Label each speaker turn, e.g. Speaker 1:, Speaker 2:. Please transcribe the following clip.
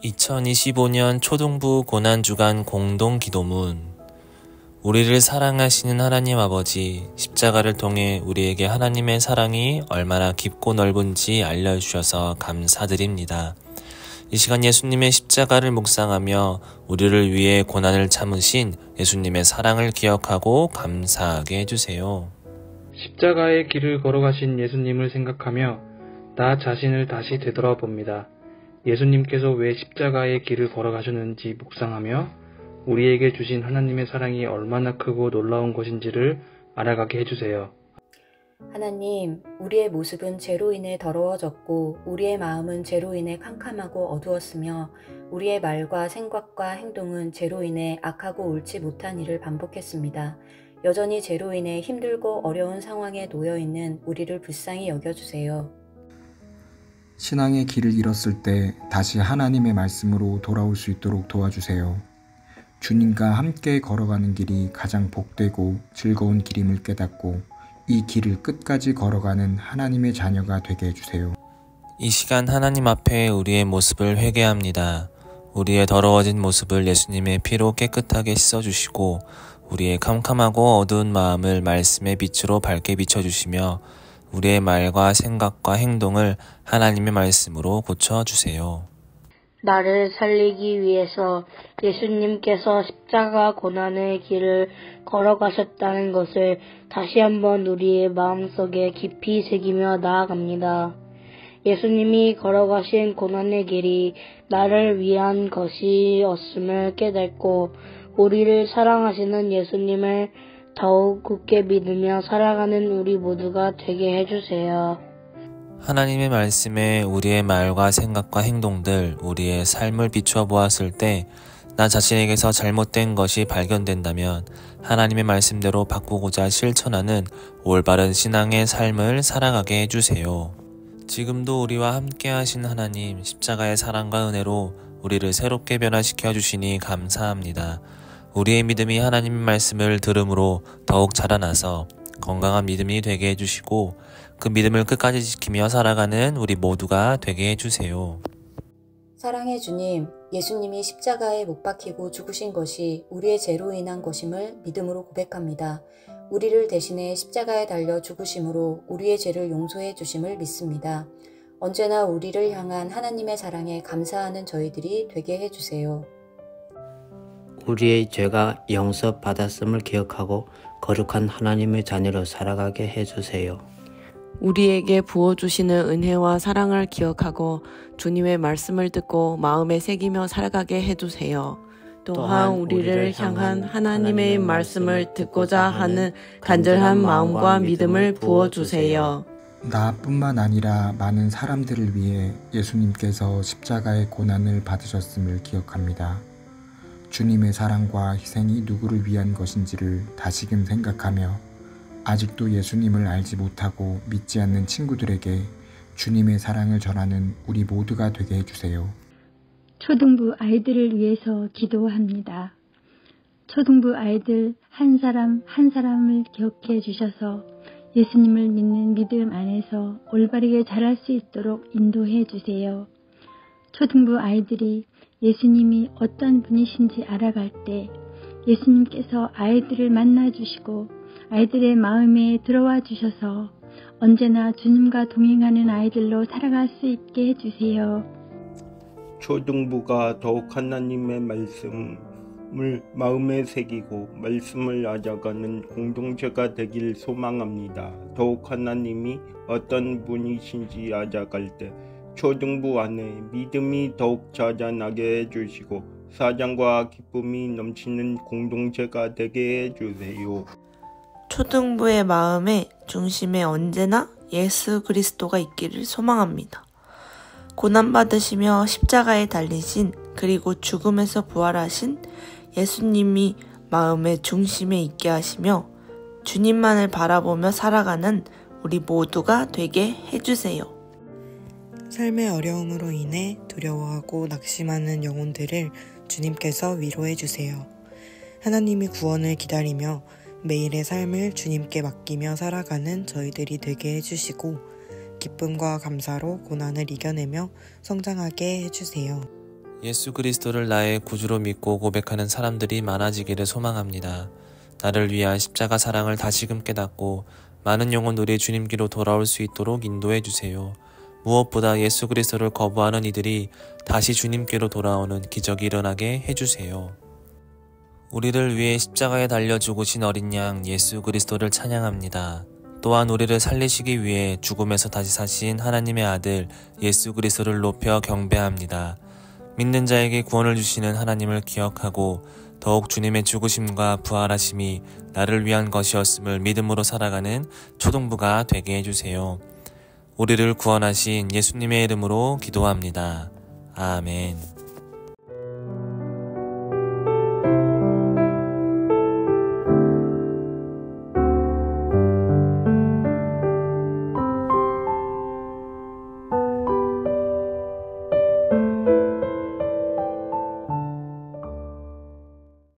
Speaker 1: 2025년 초등부 고난주간 공동기도문. 우리를 사랑하시는 하나님 아버지, 십자가를 통해 우리에게 하나님의 사랑이 얼마나 깊고 넓은지 알려주셔서 감사드립니다. 이 시간 예수님의 십자가를 묵상하며 우리를 위해 고난을 참으신 예수님의 사랑을 기억하고 감사하게 해주세요.
Speaker 2: 십자가의 길을 걸어가신 예수님을 생각하며 나 자신을 다시 되돌아봅니다. 예수님께서 왜 십자가의 길을 걸어가셨는지 묵상하며 우리에게 주신 하나님의 사랑이 얼마나 크고 놀라운 것인지를 알아가게 해주세요.
Speaker 3: 하나님, 우리의 모습은 죄로 인해 더러워졌고 우리의 마음은 죄로 인해 캄캄하고 어두웠으며 우리의 말과 생각과 행동은 죄로 인해 악하고 옳지 못한 일을 반복했습니다. 여전히 죄로 인해 힘들고 어려운 상황에 놓여있는 우리를 불쌍히 여겨주세요.
Speaker 4: 신앙의 길을 잃었을 때 다시 하나님의 말씀으로 돌아올 수 있도록 도와주세요. 주님과 함께 걸어가는 길이 가장 복되고 즐거운 길임을 깨닫고 이 길을 끝까지 걸어가는 하나님의 자녀가 되게 해주세요.
Speaker 1: 이 시간 하나님 앞에 우리의 모습을 회개합니다. 우리의 더러워진 모습을 예수님의 피로 깨끗하게 씻어주시고 우리의 캄캄하고 어두운 마음을 말씀의 빛으로 밝게 비춰주시며 우리의 말과 생각과 행동을 하나님의 말씀으로 고쳐주세요.
Speaker 5: 나를 살리기 위해서 예수님께서 십자가 고난의 길을 걸어가셨다는 것을 다시 한번 우리의 마음속에 깊이 새기며 나아갑니다. 예수님이 걸어가신 고난의 길이 나를 위한 것이었음을 깨닫고 우리를 사랑하시는 예수님을 더욱 굳게 믿으며 살아가는 우리 모두가 되게 해주세요.
Speaker 1: 하나님의 말씀에 우리의 말과 생각과 행동들, 우리의 삶을 비추어 보았을 때 나 자신에게서 잘못된 것이 발견된다면 하나님의 말씀대로 바꾸고자 실천하는 올바른 신앙의 삶을 살아가게 해주세요. 지금도 우리와 함께 하신 하나님, 십자가의 사랑과 은혜로 우리를 새롭게 변화시켜 주시니 감사합니다. 우리의 믿음이 하나님의 말씀을 들음으로 더욱 자라나서 건강한 믿음이 되게 해주시고 그 믿음을 끝까지 지키며 살아가는 우리 모두가 되게 해주세요.
Speaker 3: 사랑의 주님, 예수님이 십자가에 못 박히고 죽으신 것이 우리의 죄로 인한 것임을 믿음으로 고백합니다. 우리를 대신해 십자가에 달려 죽으심으로 우리의 죄를 용서해 주심을 믿습니다. 언제나 우리를 향한 하나님의 사랑에 감사하는 저희들이 되게 해주세요.
Speaker 6: 우리의 죄가 용서받았음을 기억하고 거룩한 하나님의 자녀로 살아가게 해주세요.
Speaker 7: 우리에게 부어주시는 은혜와 사랑을 기억하고 주님의 말씀을 듣고 마음에 새기며 살아가게 해주세요. 또한 우리를 향한 하나님의 말씀을 듣고자 하는 간절한 마음과 믿음을 부어주세요.
Speaker 4: 나뿐만 아니라 많은 사람들을 위해 예수님께서 십자가의 고난을 받으셨음을 기억합니다. 주님의 사랑과 희생이 누구를 위한 것인지를 다시금 생각하며 아직도 예수님을 알지 못하고 믿지 않는 친구들에게 주님의 사랑을 전하는 우리 모두가 되게 해주세요.
Speaker 8: 초등부 아이들을 위해서 기도합니다. 초등부 아이들 한 사람 한 사람을 기억해 주셔서 예수님을 믿는 믿음 안에서 올바르게 자랄 수 있도록 인도해 주세요. 초등부 아이들이 예수님이 어떤 분이신지 알아갈 때 예수님께서 아이들을 만나주시고 아이들의 마음에 들어와 주셔서 언제나 주님과 동행하는 아이들로 살아갈 수 있게 해주세요.
Speaker 9: 초등부가 더욱 하나님의 말씀을 마음에 새기고 말씀을 알아가는 공동체가 되길 소망합니다. 더욱 하나님이 어떤 분이신지 알아갈 때 초등부 안에 믿음이 더욱 자라나게 해주시고 사랑과 기쁨이 넘치는 공동체가 되게 해주세요.
Speaker 7: 초등부의 마음의 중심에 언제나 예수 그리스도가 있기를 소망합니다. 고난받으시며 십자가에 달리신 그리고 죽음에서 부활하신 예수님이 마음의 중심에 있게 하시며 주님만을 바라보며 살아가는 우리 모두가 되게 해주세요.
Speaker 10: 삶의 어려움으로 인해 두려워하고 낙심하는 영혼들을 주님께서 위로해 주세요. 하나님의 구원을 기다리며 매일의 삶을 주님께 맡기며 살아가는 저희들이 되게 해주시고 기쁨과 감사로 고난을 이겨내며 성장하게 해주세요.
Speaker 1: 예수 그리스도를 나의 구주로 믿고 고백하는 사람들이 많아지기를 소망합니다. 나를 위한 십자가 사랑을 다시금 깨닫고 많은 영혼들이 주님께로 돌아올 수 있도록 인도해 주세요. 무엇보다 예수 그리스도를 거부하는 이들이 다시 주님께로 돌아오는 기적이 일어나게 해주세요. 우리를 위해 십자가에 달려 죽으신 어린 양 예수 그리스도를 찬양합니다. 또한 우리를 살리시기 위해 죽음에서 다시 사신 하나님의 아들 예수 그리스도를 높여 경배합니다. 믿는 자에게 구원을 주시는 하나님을 기억하고 더욱 주님의 죽으심과 부활하심이 나를 위한 것이었음을 믿음으로 살아가는 초등부가 되게 해주세요. 우리를 구원하신 예수님의 이름으로 기도합니다. 아멘.